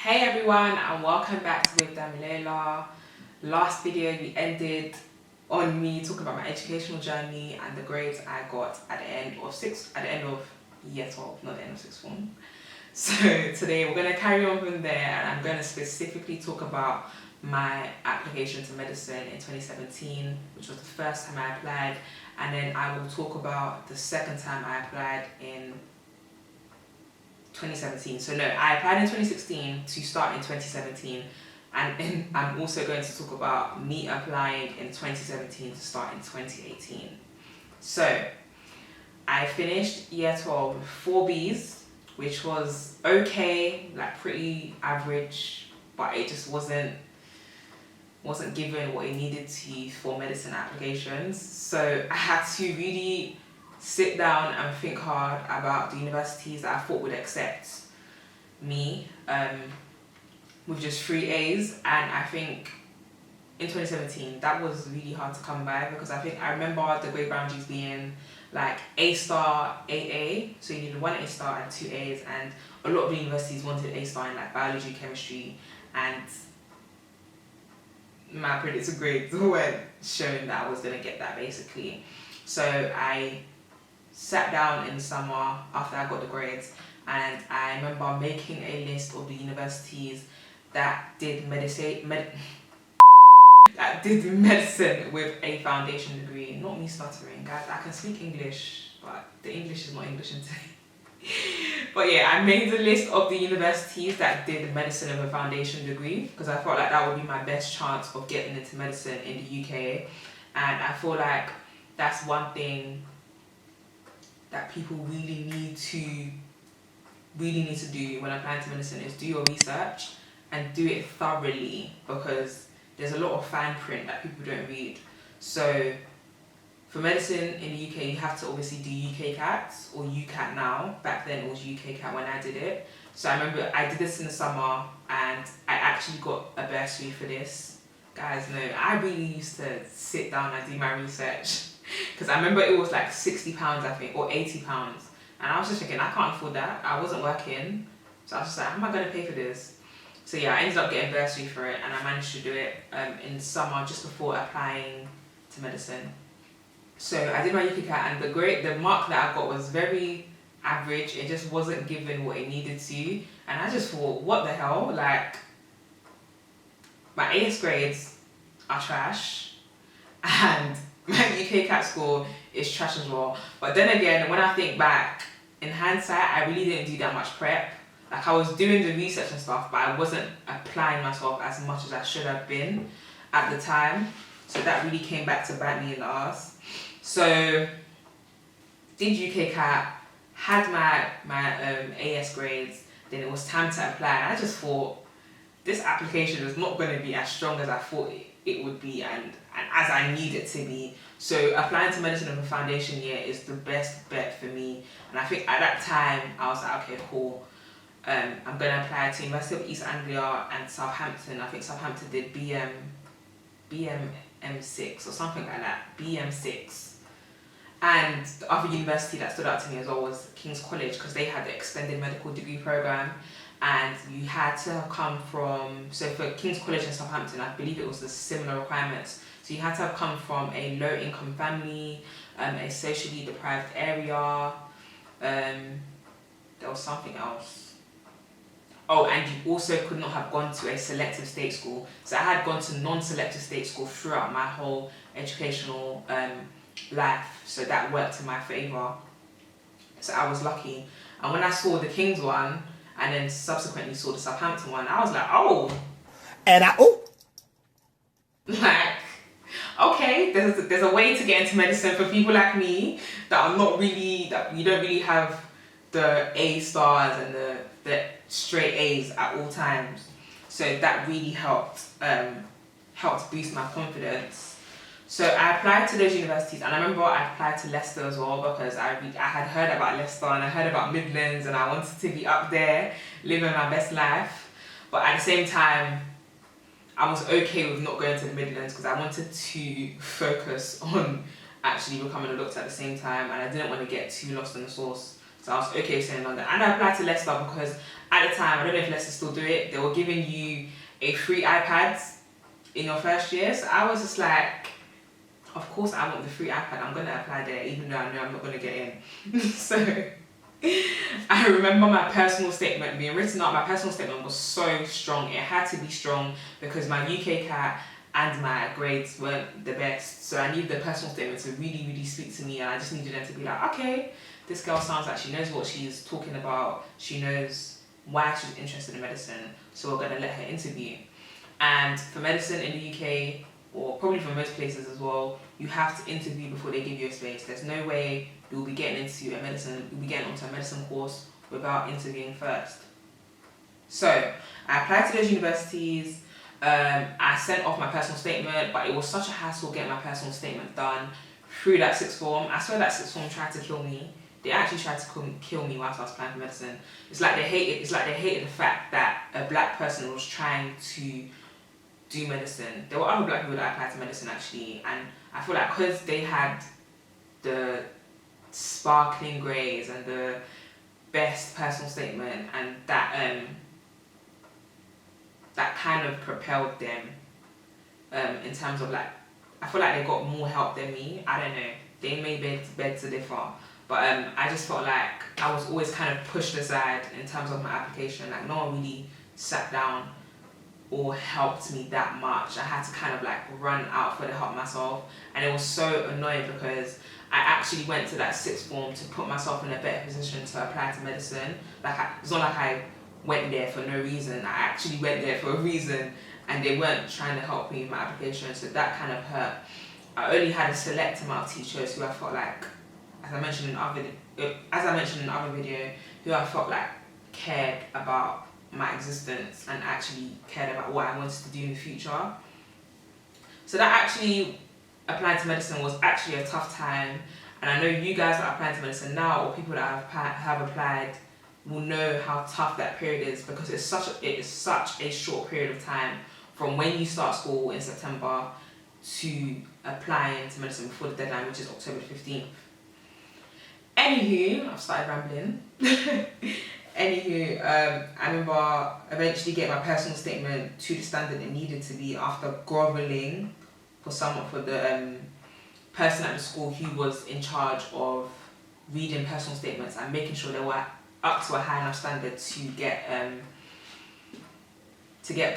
Hey everyone, and welcome back to With Damilela. Last video we ended on me talking about my educational journey and the grades I got at the end of year 12, not the end of sixth form. So today we're going to carry on from there, and I'm going to specifically talk about my application to medicine in 2017, which was the first time I applied, and then I will talk about the second time I applied in 2017. So no, I applied in 2016 to start in 2017, and I'm also going to talk about me applying in 2017 to start in 2018. So I finished year 12 with 4 Bs, which was okay, like pretty average, but it just wasn't given what it needed to for medicine applications. So I had to really sit down and think hard about the universities that I thought would accept me with just 3 A's, and I think in 2017 that was really hard to come by, because I remember the grade boundaries being like A star, AA, so you needed 1 A star and 2 A's, and a lot of the universities wanted A star in like biology, chemistry, and my predicted grades weren't showing that I was going to get that basically. So I sat down in the summer after I got the grades, and I remember making a list of the universities that did medicine with a foundation degree. Not me stuttering, guys, I can speak English, but the English is not English today. But yeah, I made the list of the universities that did medicine with a foundation degree, because I felt like that would be my best chance of getting into medicine in the UK. And I feel like that's one thing that people really need to do when applying to medicine, is do your research and do it thoroughly, because there's a lot of fine print that people don't read. So for medicine in the UK, you have to obviously do UKCAT or UKCAT now. Back then it was UKCAT when I did it. So I remember I did this in the summer, and I actually got a bursary for this. Guys, no, I really used to sit down and do my research, because I remember it was like £60 I think, or £80, and I was just thinking I can't afford that. I wasn't working, so I was just like, how am I going to pay for this? So yeah, I ended up getting bursary for it, and I managed to do it in summer just before applying to medicine. So I did my UKCAT, and the mark that I got was very average. It just wasn't given what it needed to, and I just thought, what the hell, like my AS grades are trash, and my UKCAT score is trash as well. But then again, when I think back, in hindsight, I really didn't do that much prep. Like, I was doing the research and stuff, but I wasn't applying myself as much as I should have been at the time. So that really came back to bite me in the ass. So did UKCAT, had my AS grades, then it was time to apply. And I just thought, this application is not going to be as strong as I thought it would be, and as I need it to be. So applying to medicine in the foundation year is the best bet for me. And I think at that time I was like, okay, cool. I'm going to apply to University of East Anglia and Southampton. I think Southampton did BMM6 or something like that, BM6. And the other university that stood out to me as well was King's College, because they had the extended medical degree program, and you had to come from, so for King's College in Southampton, I believe it was the similar requirements. So you had to have come from a low income family, a socially deprived area, there was something else. Oh, and you also could not have gone to a selective state school. So I had gone to non-selective state school throughout my whole educational life, so that worked in my favour. So I was lucky. And when I saw the King's one, and then subsequently saw the Southampton one, I was like, oh. And like, okay, there's a way to get into medicine for people like me that are not really, that you don't really have the A stars and the straight A's at all times. So that really helped boost my confidence. So I applied to those universities, and I remember I applied to Leicester as well, because I had heard about Leicester and I heard about Midlands, and I wanted to be up there living my best life. But at the same time, I was okay with not going to the Midlands, because I wanted to focus on actually becoming a doctor at the same time, and I didn't want to get too lost in the sauce. So I was okay with staying in London. And I applied to Leicester because at the time, I don't know if Leicester still do it, they were giving you a free iPad in your first year. So I was just like, of course I want the free iPad, I'm going to apply there even though I know I'm not going to get in. So I remember my personal statement being written up. My personal statement was so strong. It had to be strong because my UKCAT and my grades weren't the best. So I needed the personal statement to really, really speak to me, and I just needed them to be like, okay, this girl sounds like she knows what she's talking about. She knows why she's interested in medicine. So we're going to let her interview. And for medicine in the UK, or probably for most places as well, you have to interview before they give you a space. There's no way you'll be getting onto a medicine course without interviewing first. So I applied to those universities. I sent off my personal statement, but it was such a hassle getting my personal statement done through that sixth form. I swear that sixth form tried to kill me. They actually tried to kill me whilst I was applying for medicine. It's like they hated the fact that a black person was trying to do medicine. There were other black people that applied to medicine actually, and I feel like because they had the sparkling grades and the best personal statement, and that that kind of propelled them in terms of like, I feel like they got more help than me. I don't know, they may beg to differ, but I just felt like I was always kind of pushed aside in terms of my application. Like no one really sat down or helped me that much. I had to kind of like run out for the help myself, and it was so annoying because I actually went to that sixth form to put myself in a better position to apply to medicine. Like it's not like I went there for no reason. I actually went there for a reason, and they weren't trying to help me with my application, so that kind of hurt. I only had a select amount of teachers who I felt like, as I mentioned in other video, who I felt like cared about my existence and actually cared about what I wanted to do in the future. So that actually, applying to medicine was actually a tough time, and I know you guys that are applying to medicine now, or people that have applied, will know how tough that period is, because it is such a short period of time from when you start school in September to applying to medicine before the deadline, which is October 15th. Anywho, I've started rambling. Anywho, I remember eventually getting my personal statement to the standard it needed to be after grovelling for the person at the school who was in charge of reading personal statements and making sure they were up to a high enough standard to get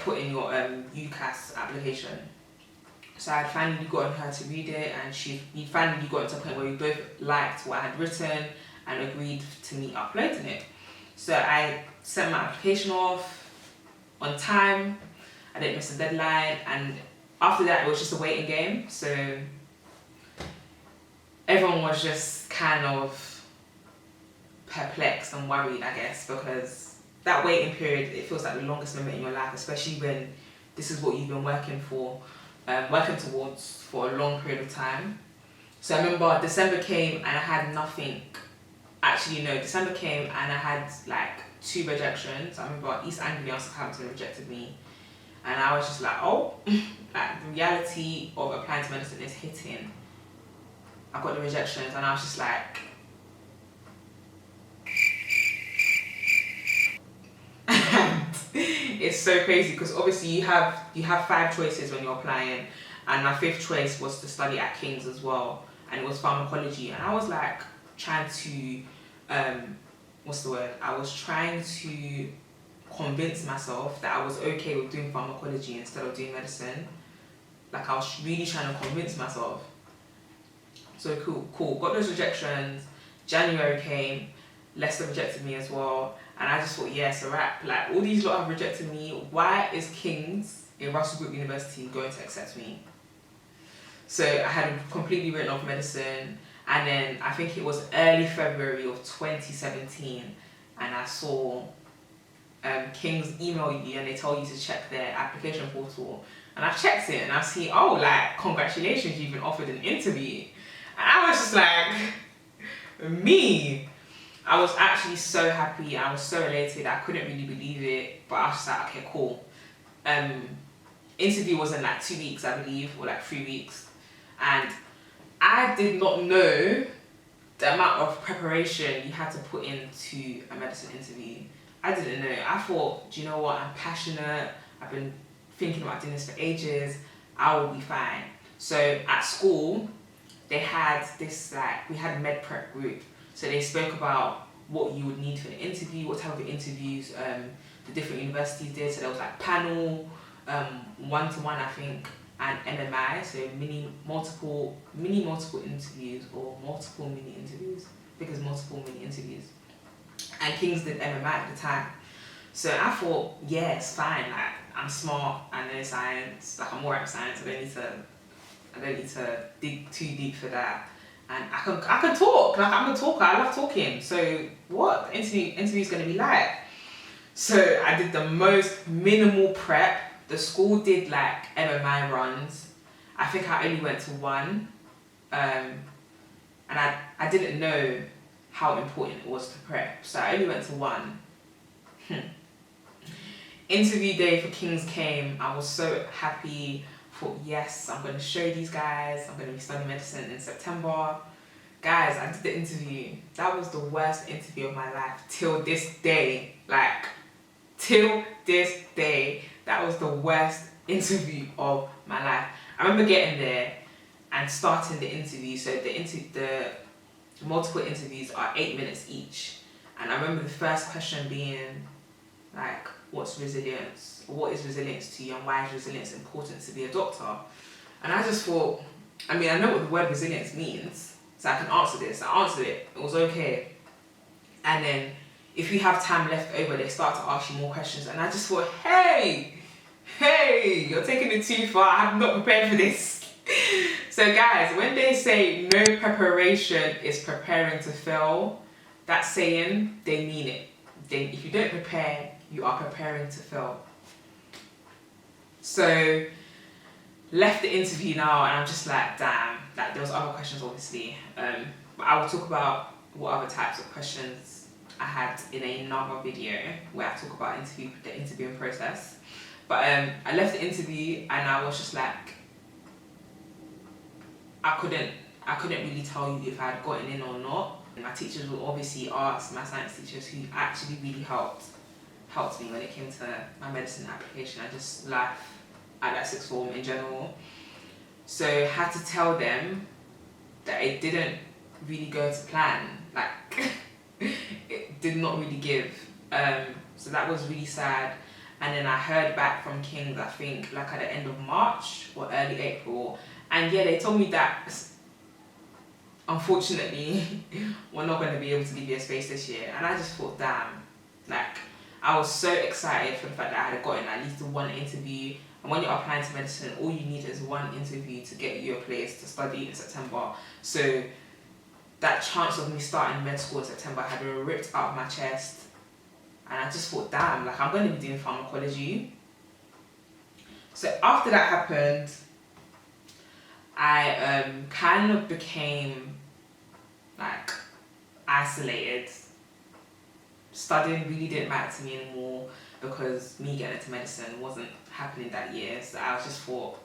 put in your UKCAT application. So I had finally gotten her to read it, and we finally got to a point where we both liked what I had written and agreed to me uploading it. So I sent my application off on time. I didn't miss the deadline, and after that it was just a waiting game. So everyone was just kind of perplexed and worried, I guess, because that waiting period, it feels like the longest moment in your life, especially when this is what you've been working towards for a long period of time. So I remember December came and I had nothing. Actually, no, December came and I had like 2 rejections. I remember East Anglia and Southampton rejected me, and I was just like, oh, like the reality of applying to medicine is hitting. I got the rejections, and I was just like, it's so crazy because obviously you have 5 choices when you're applying, and my 5th choice was to study at King's as well, and it was pharmacology, and I was like trying to I was trying to convince myself that I was okay with doing pharmacology instead of doing medicine. Like I was really trying to convince myself. So cool. Got those rejections. January came, Leicester rejected me as well, and I just thought, yes, a wrap. Like all these lot have rejected me. Why is King's in Russell Group University going to accept me? So I had completely written off medicine. And then I think it was early February of 2017, and I saw King's email you, and they told you to check their application portal. And I checked it, and I see, oh, like, congratulations, you've been offered an interview. And I was just like, me. I was actually so happy, I was so elated, I couldn't really believe it, but I was just like, okay, cool. Interview was in like 2 weeks, I believe, or like 3 weeks. And I did not know the amount of preparation you had to put into a medicine interview. I didn't know. I thought, do you know what? I'm passionate. I've been thinking about doing this for ages. I will be fine. So at school, they had this, like, we had a med prep group. So they spoke about what you would need for the interview, what type of interviews the different universities did. So there was like panel, one-to-one, I think, and MMI, so multiple interviews, or multiple mini interviews. I think it's multiple mini interviews. And King's did MMI at the time. So I thought, yeah, it's fine. Like, I'm smart, I know science, like I'm alright with science. I don't need to dig too deep for that. And I can talk. Like, I'm a talker. I love talking. So what? The interview's gonna be like. So I did the most minimal prep. The school did like MMI runs. I think I only went to one. And I didn't know how important it was to prep. So I only went to one. Interview day for King's came. I was so happy. Thought, yes, I'm going to show these guys. I'm going to be studying medicine in September. Guys, I did the interview. That was the worst interview of my life till this day. Like, till this day, that was the worst interview of my life. I remember getting there and starting the interview. So the multiple interviews are 8 minutes each. And I remember the first question being like, what's resilience? What is resilience to you, and why is resilience important to be a doctor? And I just thought, I mean, I know what the word resilience means, so I can answer this. I answered it. It was okay. And then if you have time left over, they start to ask you more questions. And I just thought, hey, you're taking it too far. I'm not prepared for this. So guys, when they say no preparation is preparing to fail, that's saying they mean it. If you don't prepare, you are preparing to fail. So left the interview now, and I'm just like, damn. Like, there was other questions, obviously. But I will talk about what other types of questions I had in another video where I talk about the interviewing process. But I left the interview and I was just like, I couldn't really tell you if I had gotten in or not. And my teachers would obviously ask, my science teachers, who actually really helped me when it came to my medicine application. I just laughed at that sixth form in general. So I had to tell them that it didn't really go to plan. Like, it did not really give. So that was really sad. And then I heard back from King's, I think, like at the end of March or early April. And yeah, they told me that, unfortunately, we're not going to be able to give you a space this year. And I just thought, damn, like, I was so excited for the fact that I had gotten at least one interview. And when you're applying to medicine, all you need is one interview to get you a place to study in September. So that chance of me starting med school in September had been ripped out of my chest. And I just thought, damn, like, I'm going to be doing pharmacology. So after that happened, I kind of became like isolated. Studying really didn't matter to me anymore because me getting into medicine wasn't happening that year. So I was just thought,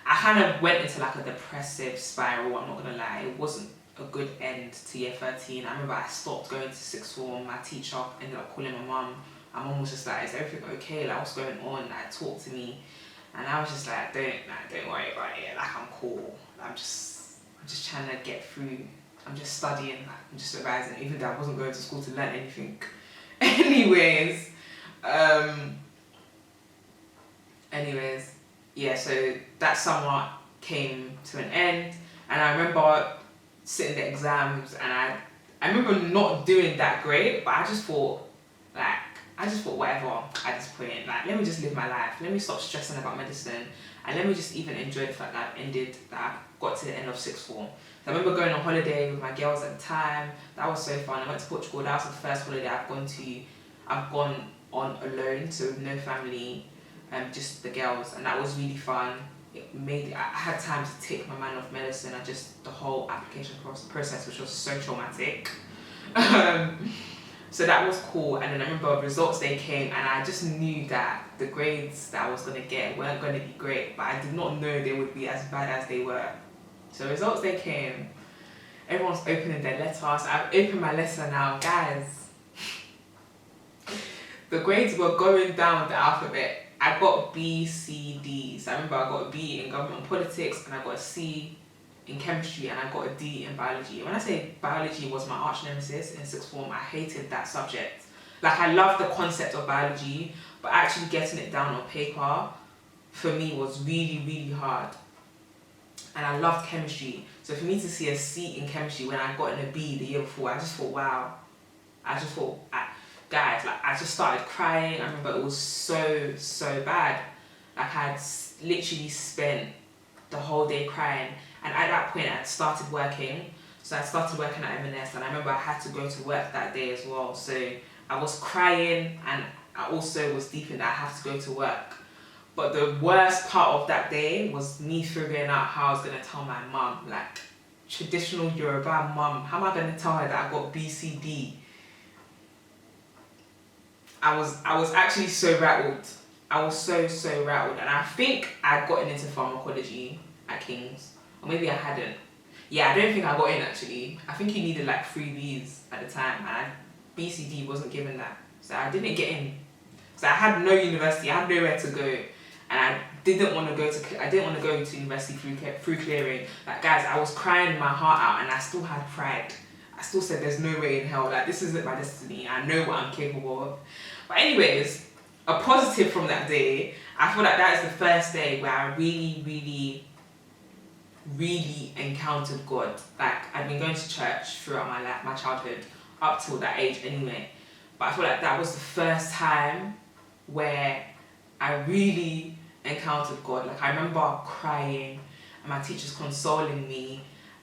I kind of went into like a depressive spiral, I'm not gonna lie. It wasn't a good end to year 13. I remember I stopped going to sixth form. My teacher ended up calling my mum. My mum was just like, is everything okay? Like, what's going on? Like, talk to me. And I was just like, don't worry about it. Like, I'm cool. I'm just trying to get through. I'm just studying. Like, I'm just revising, even though I wasn't going to school to learn anything. Anyways, yeah. So that summer came to an end, and I remember sitting the exams, and I remember not doing that great, but I just thought whatever at this point, like, let me just live my life. Let me stop stressing about medicine, and let me just even enjoy the fact that I got to the end of sixth form. So I remember going on holiday with my girls at the time. That was so fun. I went to Portugal. That was the first holiday I've gone on alone, so with no family, just the girls, and that was really fun. I had time to take my mind off medicine and just the whole application process, which was so traumatic. So that was cool. And then I remember results day came, and I just knew that the grades that I was going to get weren't going to be great, but I did not know they would be as bad as they were. So results day came, Everyone's opening their letter. So I've opened my letter now, guys. The grades were going down the alphabet. I got B, C, D. So I remember I got a B in government and politics, and I got a C in chemistry, and I got a D in biology. When I say biology was my arch nemesis in sixth form, I hated that subject. Like, I loved the concept of biology, but actually getting it down on paper for me was really, really hard. And I loved chemistry. So for me to see a C in chemistry when I got in a B the year before, I just thought, wow. Guys, like, I just started crying. I remember it was so, so bad. Like, I had literally spent the whole day crying. And at that point, I had started working. So I started working at M&S, and I remember I had to go to work that day as well. So I was crying, and I also was deep in that I have to go to work. But the worst part of that day was me figuring out how I was going to tell my mum, like, traditional Yoruba mum, how am I going to tell her that I got B, C, D? I was actually so rattled. I was so rattled. And I think I'd gotten into pharmacology at King's. Or maybe I hadn't. Yeah, I don't think I got in, actually. I think you needed like 3 Bs at the time, and BCD wasn't given that. So I didn't get in. So I had no university, I had nowhere to go. And I didn't want to go to university through clearing. Like, guys, I was crying my heart out, and I still had pride. I still said there's no way in hell, like, this isn't my destiny. I know what I'm capable of. But anyways, a positive from that day, I feel like that is the first day where I really encountered God. Like, I'd been going to church throughout my childhood, up till that age anyway. But I feel like that was the first time where I really encountered God. Like, I remember crying and my teachers consoling me,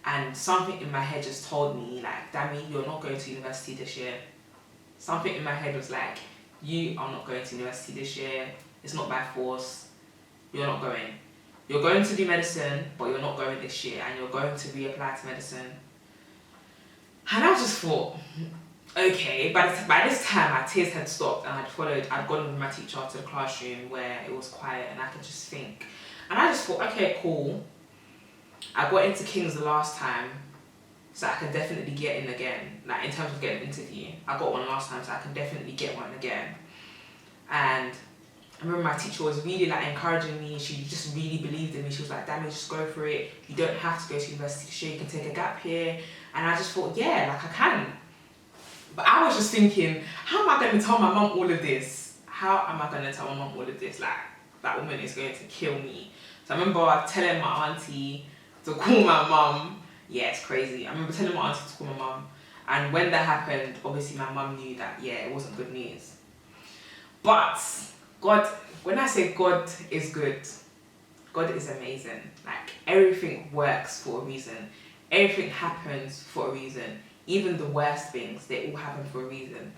and something in my head just told me, like, Dami, you're not going to university this year. Something in my head was like, you are not going to university this year. It's not by force. You're not going. You're going to do medicine, but you're not going this year, and you're going to reapply to medicine. And I just thought, okay, by this time my tears had stopped, and I'd gone with my teacher to the classroom where it was quiet and I could just think. And I just thought, okay, cool. I got into King's the last time, so I can definitely get in again. Like, in terms of getting an interview, I got one last time, so I can definitely get one again. And I remember my teacher was really, like, encouraging me. She just really believed in me. She was like, Dami, just go for it. You don't have to go to university this year. You can take a gap year. And I just thought, yeah, like, I can. But I was just thinking, how am I going to tell my mum all of this? How am I going to tell my mum all of this? Like, that woman is going to kill me. So I remember telling my auntie to call my mum. Yeah, it's crazy. I remember telling my auntie to call my mum. And when that happened, obviously my mum knew that, yeah, it wasn't good news. But God, when I say God is good, God is amazing. Like, everything works for a reason. Everything happens for a reason. Even the worst things, they all happen for a reason.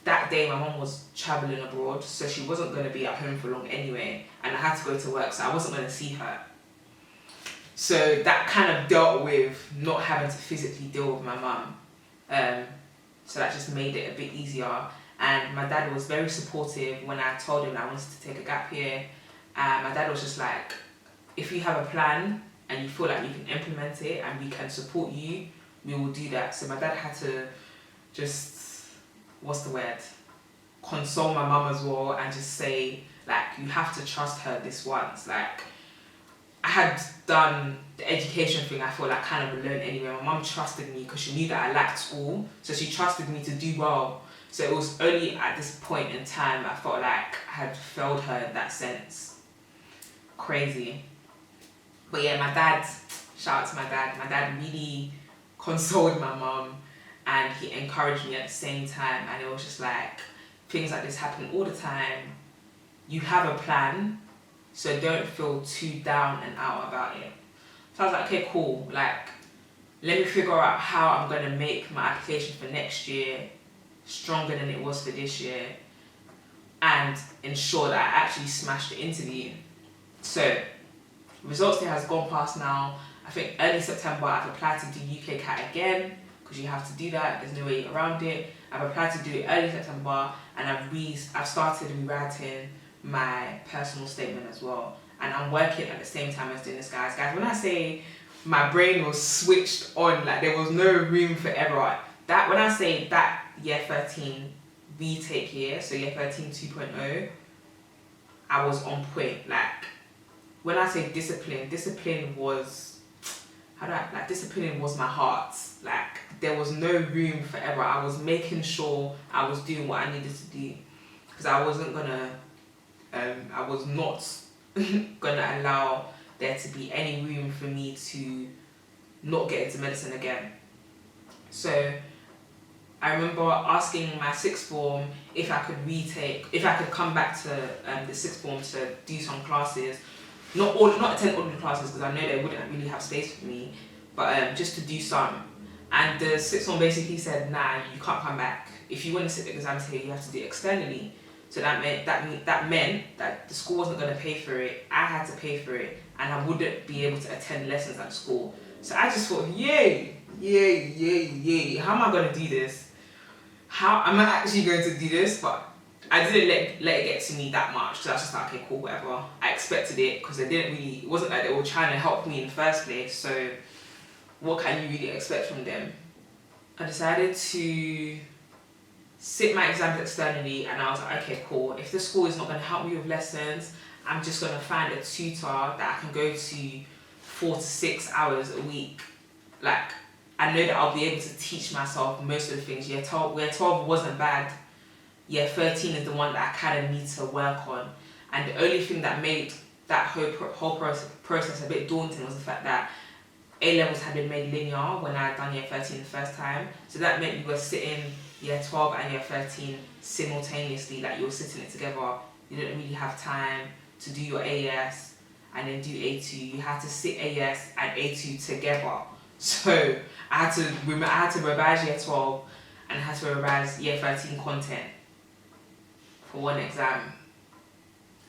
That day my mum was travelling abroad, so she wasn't going to be at home for long anyway, and I had to go to work, so I wasn't going to see her. So that kind of dealt with not having to physically deal with my mum. So that just made it a bit easier. And my dad was very supportive when I told him I wanted to take a gap year. And my dad was just like, if you have a plan and you feel like you can implement it and we can support you, we will do that. So my dad had to just, console my mum as well, and just say, like, you have to trust her this once. Like, I had done the education thing, I feel like, kind of alone anyway. My mum trusted me because she knew that I liked school, so she trusted me to do well. So it was only at this point in time I felt like I had failed her in that sense. Crazy. But yeah, my dad, shout out to my dad. My dad really consoled my mum, and he encouraged me at the same time. And it was just like, things like this happen all the time. You have a plan, so don't feel too down and out about it. So I was like, okay, cool. Like, let me figure out how I'm going to make my application for next year stronger than it was for this year, and ensure that I actually smashed the interview. So, results day has gone past now. I think early September I've applied to do UKCAT again, because you have to do that, there's no way around it. I've applied to do it early September, and I've started rewriting my personal statement as well. And I'm working at the same time as doing this, guys. Guys, when I say my brain was switched on, like there was no room for error. That when I say that year 13 retake year, so year 13 2.0, I was on point. Like when I say discipline was, discipline was my heart. Like there was no room for error. I was making sure I was doing what I needed to do, because I wasn't gonna, I was not gonna allow there to be any room for me to not get into medicine again. So I remember asking my sixth form if I could come back to the sixth form to do some classes, not attend all the classes because I know they wouldn't really have space for me, but just to do some. And the sixth form basically said, nah, you can't come back. If you want to sit the exams here, you have to do it externally. So that meant that the school wasn't going to pay for it. I had to pay for it, and I wouldn't be able to attend lessons at the school. So I just thought, yay! How am I going to do this? How am I actually going to do this? But I didn't let it get to me that much. So I was just like, okay, cool, whatever. I expected it because it wasn't like they were trying to help me in the first place. So what can you really expect from them? I decided to sit my exams externally, and I was like, okay, cool. If the school is not going to help me with lessons, I'm just going to find a tutor that I can go to 4 to 6 hours a week. Like, I know that I'll be able to teach myself most of the things. Year 12 wasn't bad. Year 13 is the one that I kind of need to work on. And the only thing that made that whole process a bit daunting was the fact that A-levels had been made linear when I had done year 13 the first time. So that meant you were sitting year 12 and year 13 simultaneously, like you were sitting it together. You didn't really have time to do your AS and then do A2. You had to sit AS and A2 together. So I had to revise year 12 and I had to revise year 13 content for one exam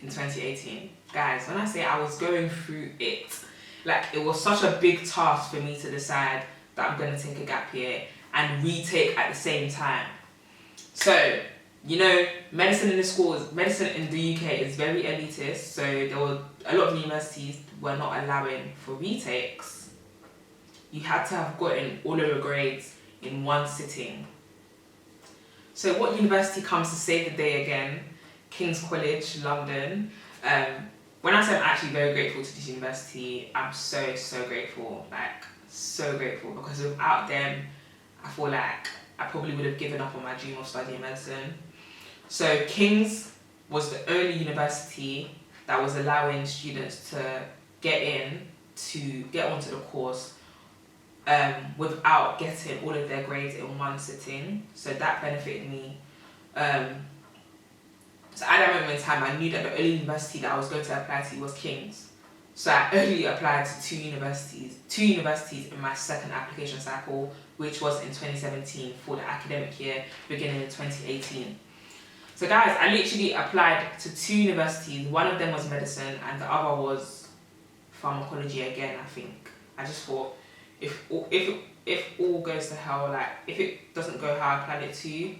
in 2018. Guys, when I say I was going through it, like it was such a big task for me to decide that I'm going to take a gap year and retake at the same time. So, you know, medicine in the UK is very elitist, so there were a lot of universities were not allowing for retakes. You had to have gotten all of your grades in one sitting. So what university comes to save the day again? King's College, London. When I say I'm actually very grateful to this university, I'm so grateful, like so grateful, because without them, I feel like I probably would have given up on my dream of studying medicine. So King's was the only university that was allowing students to get onto the course without getting all of their grades in one sitting. So that benefited me. So at that moment in time, I knew that the only university that I was going to apply to was King's. So I only applied to two universities in my second application cycle, which was in 2017 for the academic year, beginning in 2018. So guys, I literally applied to two universities. One of them was medicine and the other was pharmacology again, I think. I just thought, if all goes to hell, like if it doesn't go how I planned it to,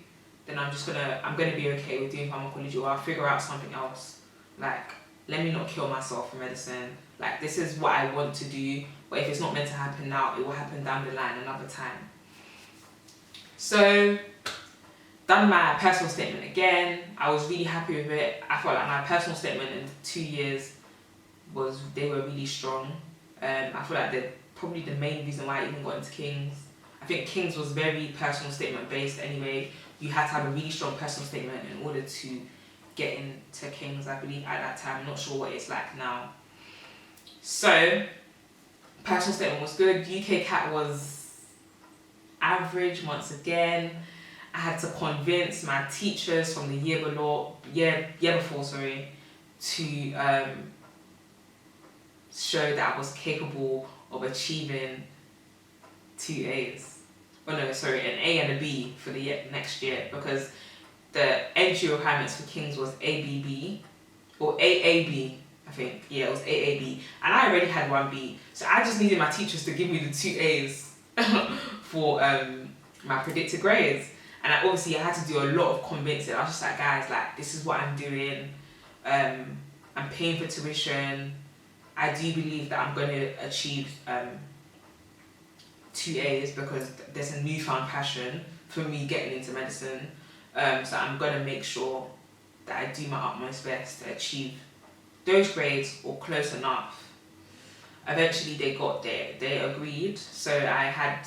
then I'm gonna be okay with doing pharmacology, or I'll figure out something else. Like, let me not kill myself for medicine. Like, this is what I want to do, but if it's not meant to happen now, it will happen down the line another time. So, done my personal statement again. I was really happy with it. I felt like my personal statement in 2 years they were really strong. I feel like probably the main reason why I even got into King's. I think King's was very personal statement based anyway. You had to have a really strong personal statement in order to get into King's, I believe, at that time. I'm not sure what it's like now. So, personal statement was good. UKCAT was average once again. I had to convince my teachers from the year before, to show that I was capable of achieving 2 A's. Oh no, sorry, an A and a B for the next year, because the entry requirements for King's was ABB, or AAB, I think. Yeah, it was AAB. And I already had 1B. So I just needed my teachers to give me the 2 A's for my predicted grades. And obviously I had to do a lot of convincing. I was just like, guys, like, this is what I'm doing. I'm paying for tuition. I do believe that I'm going to achieve 2 A's because there's a newfound passion for me getting into medicine. So I'm going to make sure that I do my utmost best to achieve those grades or close enough. Eventually they got there, they agreed. So I had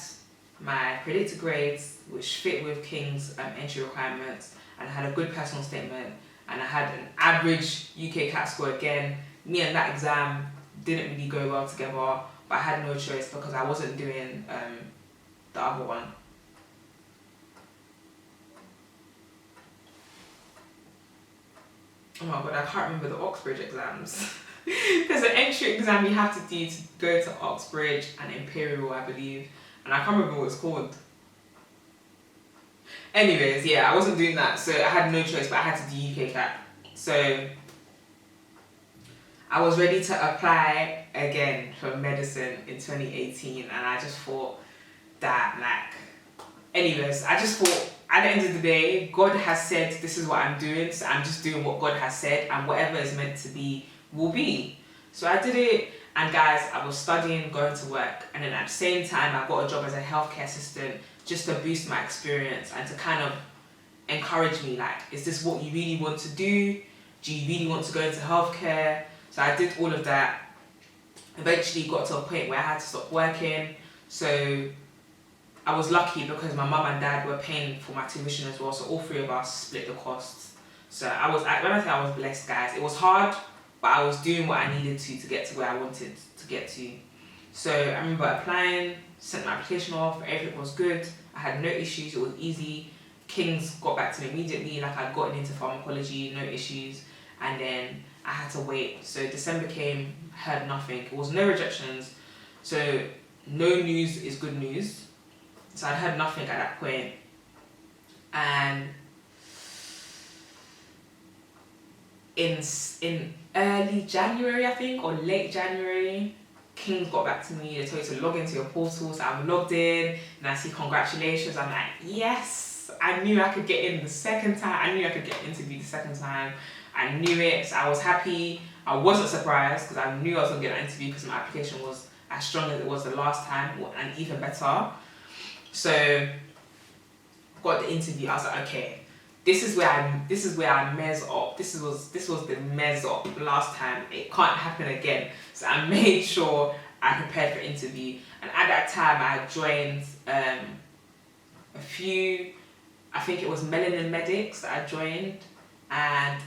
my predicted grades which fit with King's entry requirements, and I had a good personal statement, and I had an average UKCAT score again. Me and that exam didn't really go well together, but I had no choice because I wasn't doing the other one. Oh my god, I can't remember the Oxbridge exams. There's an entry exam you have to do to go to Oxbridge and Imperial, I believe, and I can't remember what it's called. Anyways, yeah, I wasn't doing that, so I had no choice, but I had to do UKCAT. So I was ready to apply again for medicine in 2018, and I just thought that, like, anyways, I just thought at the end of the day, God has said this is what I'm doing, so I'm just doing what God has said, and whatever is meant to be will be. So I did it, and guys, I was studying, going to work, and then at the same time I got a job as a healthcare assistant just to boost my experience and to kind of encourage me, like, is this what you really want to do? Do you really want to go into healthcare? So I did all of that. Eventually got to a point where I had to stop working. So I was lucky because my mum and dad were paying for my tuition as well. So all three of us split the costs. So when I say I was blessed, guys, it was hard, but I was doing what I needed to get to where I wanted to get to. So I remember applying, sent my application off, everything was good. I had no issues, it was easy. King's got back to me immediately, like I'd gotten into pharmacology, no issues. And then I had to wait. So December came, heard nothing. It was no rejections. So no news is good news. So I heard nothing at that point. And in early January, I think, or late January, King's got back to me. They told you to log into your portal. So I'm logged in and I see congratulations. I'm like, yes, I knew I could get in the second time. I knew I could get interviewed the second time. I knew it, so I was happy. I wasn't surprised because I knew I was going to get an interview because my application was as strong as it was the last time, and even better. So got the interview. I was like, okay, this is where I mess up. This was the mess up last time. It can't happen again. So I made sure I prepared for interview. And at that time, I had joined a few. I think it was Melanin Medics that I joined, and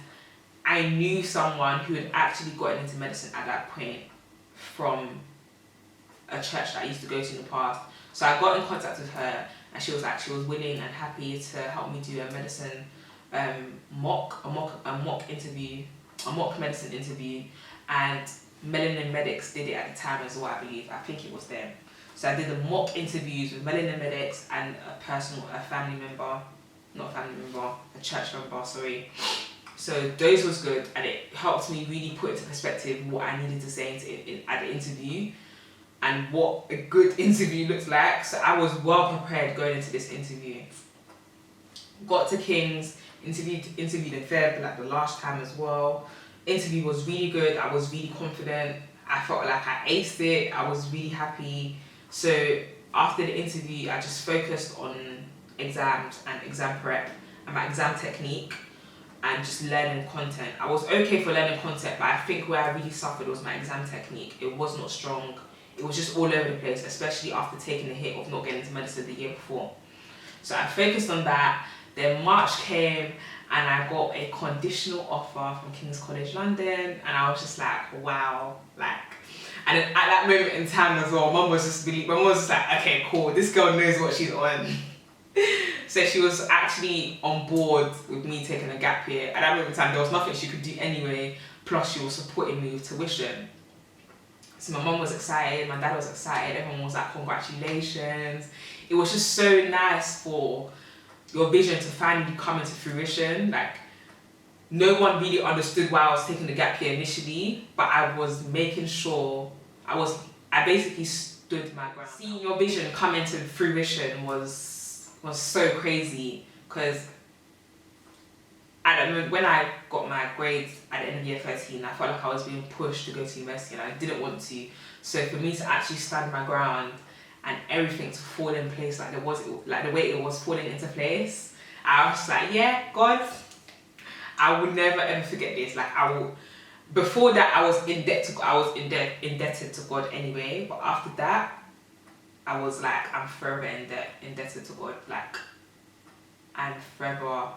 I knew someone who had actually gotten into medicine at that point from a church that I used to go to in the past. So I got in contact with her, and she was willing and happy to help me do a medicine mock medicine interview, and Melanin Medics did it at the time as well, I believe. I think it was them. So I did the mock interviews with Melanin Medics and a church member, sorry. So those was good, and it helped me really put into perspective what I needed to say at the interview and what a good interview looks like. So I was well prepared going into this interview. Got to King's, interviewed in Feb like the last time as well. Interview was really good, I was really confident. I felt like I aced it, I was really happy. So after the interview, I just focused on exams and exam prep and my exam technique, and just learning content. I was okay for learning content, but I think where I really suffered was my exam technique. It was not strong. It was just all over the place, especially after taking the hit of not getting into medicine the year before. So I focused on that. Then March came and I got a conditional offer from King's College London, and I was just like, wow, like. And then at that moment in time as well, mum was just like, okay, cool, this girl knows what she's on. So she was actually on board with me taking a gap year. At that moment in time, there was nothing she could do anyway, plus she was supporting me with tuition. So my mum was excited, my dad was excited, everyone was like, congratulations. It was just so nice for your vision to finally come into fruition. Like, no one really understood why I was taking the gap year initially, but I was making sure, I basically stood my ground. Seeing your vision come into fruition was so crazy, because at the moment when I got my grades at the end of year 13, I felt like I was being pushed to go to university and I didn't want to. So for me to actually stand my ground and everything to fall in place like the way it was falling into place. I was like, yeah, God, I will never ever forget this. Like I will. Before that, I was indebted to God anyway. But after that, I was like, I'm forever indebted to God. Like I'm forever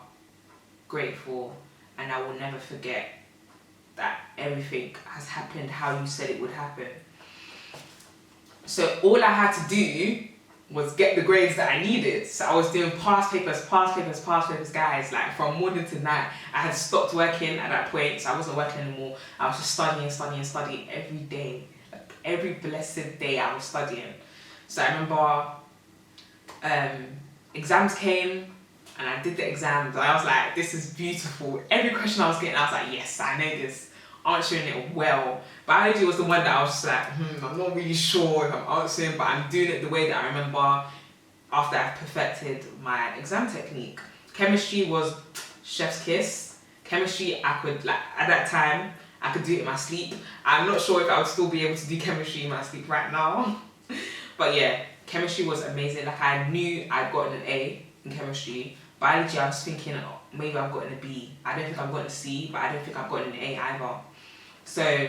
grateful, and I will never forget that everything has happened how you said it would happen. So all I had to do was get the grades that I needed. So I was doing past papers, guys, like from morning to night. I had stopped working at that point, so I wasn't working anymore. I was just studying every day. Like every blessed day I was studying. So I remember exams came, and I did the exams, and I was like, this is beautiful. Every question I was getting, I was like, yes, I know this. Answering it well. Biology was the one that I was just like, I'm not really sure if I'm answering, but I'm doing it the way that I remember after I've perfected my exam technique. Chemistry was chef's kiss. Chemistry, I could, like, at that time, I could do it in my sleep. I'm not sure if I would still be able to do chemistry in my sleep right now. But yeah, chemistry was amazing. Like I knew I'd gotten an A in chemistry. Biology, I was thinking, oh, maybe I've gotten a B. I don't think I've gotten a C, but I don't think I've gotten an A either. So,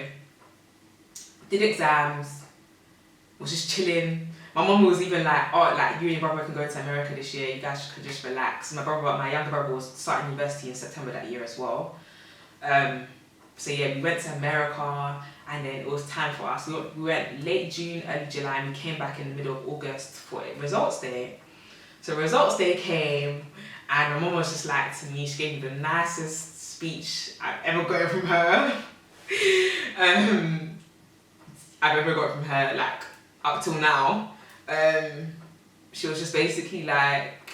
did exams, was just chilling. My mum was even like, oh, like you and your brother can go to America this year, you guys could just relax. My younger brother was starting university in September that year as well. So yeah, we went to America, and then it was time for us. We went late June, early July, and we came back in the middle of August for results day. So results day came, and my mum was just like to me, she gave me the nicest speech I've ever gotten from her. I've ever got from her, like up till now. She was just basically like,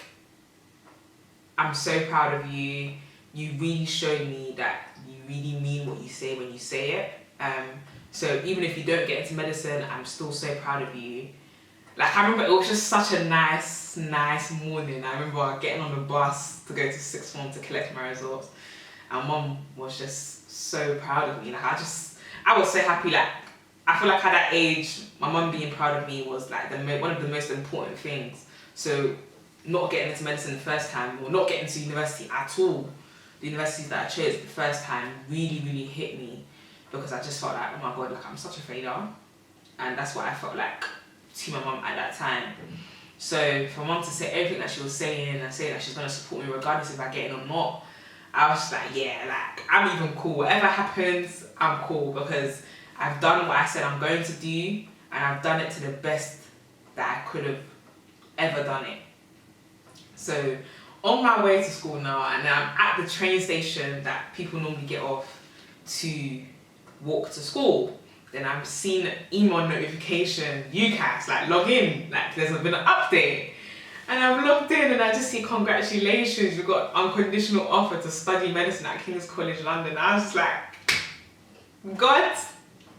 I'm so proud of you. You really showed me that you really mean what you say when you say it. So even if you don't get into medicine, I'm still so proud of you. Like I remember it was just such a nice morning. I remember getting on the bus to go to sixth form to collect my results. And mum was just so proud of me. Like I was so happy. Like I feel like at that age, my mum being proud of me was like one of the most important things. So not getting into medicine the first time, or not getting to university at all, the universities that I chose the first time really hit me, because I just felt like, oh my God, like I'm such a failure. And that's what I felt like to my mum at that time. So for mum to say everything that she was saying and saying that she's going to support me regardless if I get in or not, I was just like, yeah, like I'm even cool. Whatever happens, I'm cool, because I've done what I said I'm going to do, and I've done it to the best that I could have ever done it. So on my way to school now, and I'm at the train station that people normally get off to walk to school. Then I'm seeing an email notification, UKCAT, like log in, like there's been an update. And I've logged in and I just see, congratulations, you got unconditional offer to study medicine at King's College London. I was just like, God,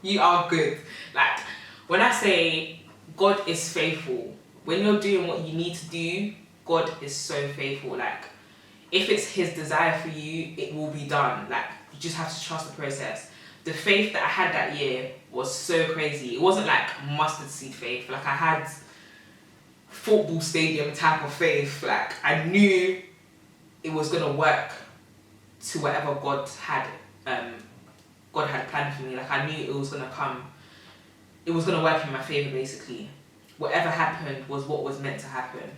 you are good. Like when I say God is faithful, when you're doing what you need to do, God is so faithful. Like if it's his desire for you, it will be done. Like you just have to trust the process. The faith that I had that year was so crazy. It wasn't like mustard seed faith. Like I had football stadium type of faith. Like I knew it was gonna work to whatever God had planned for me. Like I knew it was gonna come. It was gonna work in my favor basically. Whatever happened was what was meant to happen.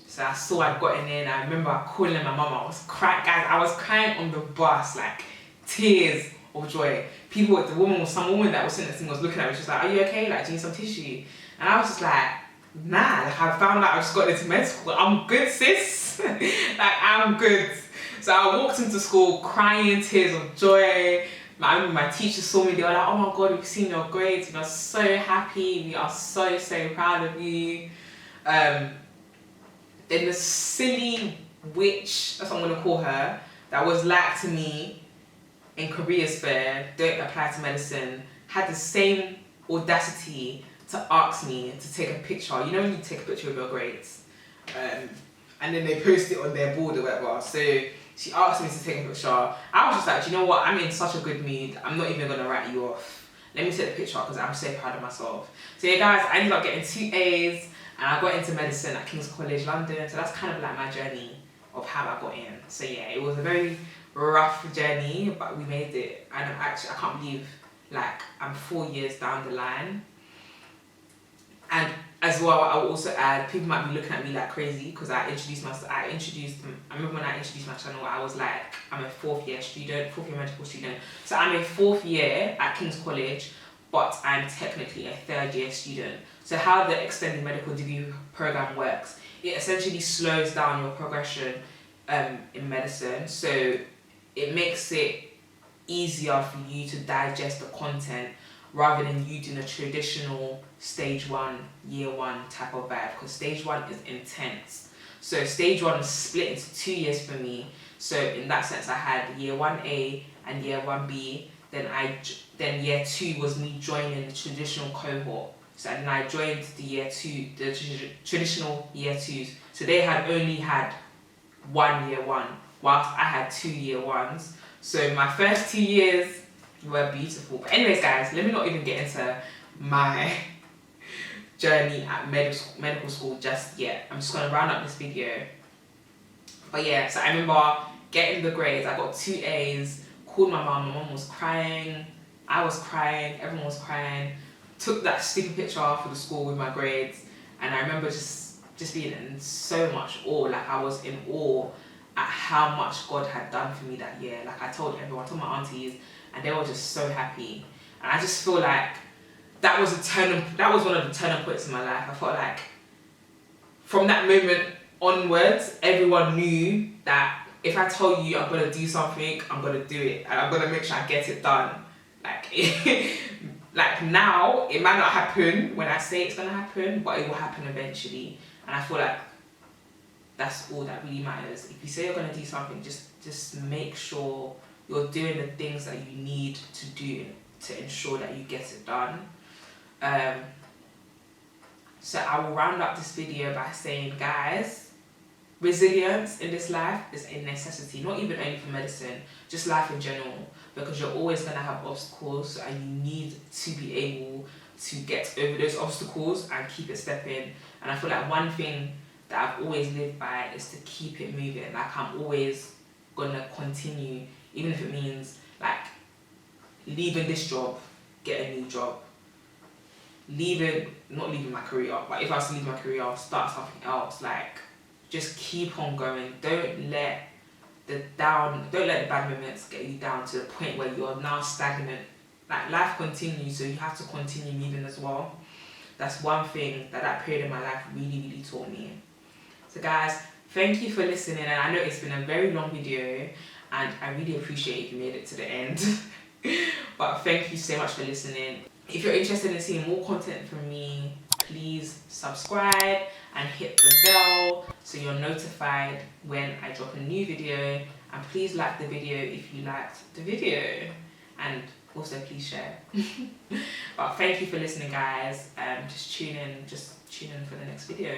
So I saw I'd gotten in. I remember calling my mum. I was crying, guys. I was crying on the bus, like tears of joy. Some woman that was sitting next to me was looking at me. She was like, "Are you okay? Like, do you need some tissue?" And I was just like, "Nah." Like I found out I just got into med school. I'm good, sis. Like I'm good. So I walked into school crying tears of joy. I remember my teachers saw me. They were like, "Oh my God, we've seen your grades. We are so happy. We are so proud of you." Then the silly witch, that's what I'm gonna call her, that was like to me in careers fair, don't apply to medicine, had the same audacity to ask me to take a picture. You know when you take a picture of your grades, and then they post it on their board or whatever. So she asked me to take a picture. I was just like, do you know what? I'm in such a good mood. I'm not even gonna write you off. Let me take the picture because I'm so proud of myself. So yeah, guys, I ended up getting 2 A's. And I got into medicine at King's College London, so that's kind of like my journey of how I got in. So yeah, it was a very rough journey, but we made it. And I can't believe like I'm 4 years down the line. And as well, I will also add, people might be looking at me like crazy because I remember when I introduced my channel, I was like, I'm a 4th year medical student. So I'm a 4th year at King's College, but I'm technically a 3rd year student. So how the extended medical degree program works, it essentially slows down your progression in medicine. So it makes it easier for you to digest the content rather than you doing a traditional stage 1, year 1 type of vibe, because stage 1 is intense. So stage 1 is split into 2 years for me. So in that sense, I had year 1A and year 1B. Then year 2 was me joining the traditional cohort. So then I joined the year 2, the traditional year 2s. So they had only had 1 year 1, whilst I had 2 year 1s. So my first 2 years were beautiful. But anyways, guys, let me not even get into my journey at medical school just yet. I'm just going to round up this video. But yeah, so I remember getting the grades. I got 2 A's, called my mum was crying, I was crying, everyone was crying. Took that stupid picture for the school with my grades, and I remember just being in so much awe. Like I was in awe at how much God had done for me that year. Like I told everyone, I told my aunties, and they were just so happy. And I just feel like that was one of the turning points in my life. I felt like from that moment onwards, everyone knew that if I tell you I'm gonna do something, I'm gonna do it, and I'm gonna make sure I get it done. Like now, it might not happen when I say it's gonna happen, but it will happen eventually. And I feel like that's all that really matters. If you say you're gonna do something, just make sure you're doing the things that you need to do to ensure that you get it done. So I will round up this video by saying, guys, resilience in this life is a necessity, not even only for medicine, just life in general, because you're always going to have obstacles and you need to be able to get over those obstacles and keep it stepping. And I feel like one thing that I've always lived by is to keep it moving. Like I'm always going to continue, even if it means like leaving this job, get a new job. Not leaving my career, but if I was to leave my career, I'll start something else. Like, just keep on going. Don't let the bad moments get you down to the point where you're now stagnant. Like, life continues, so you have to continue moving as well. That's one thing that period of my life really, really taught me. So guys, thank you for listening, and I know it's been a very long video, and I really appreciate if you made it to the end. But thank you so much for listening. If you're interested in seeing more content from me, please subscribe and hit the bell so you're notified when I drop a new video. And please like the video if you liked the video, and also please share. But thank you for listening, guys. Just tune in for the next video.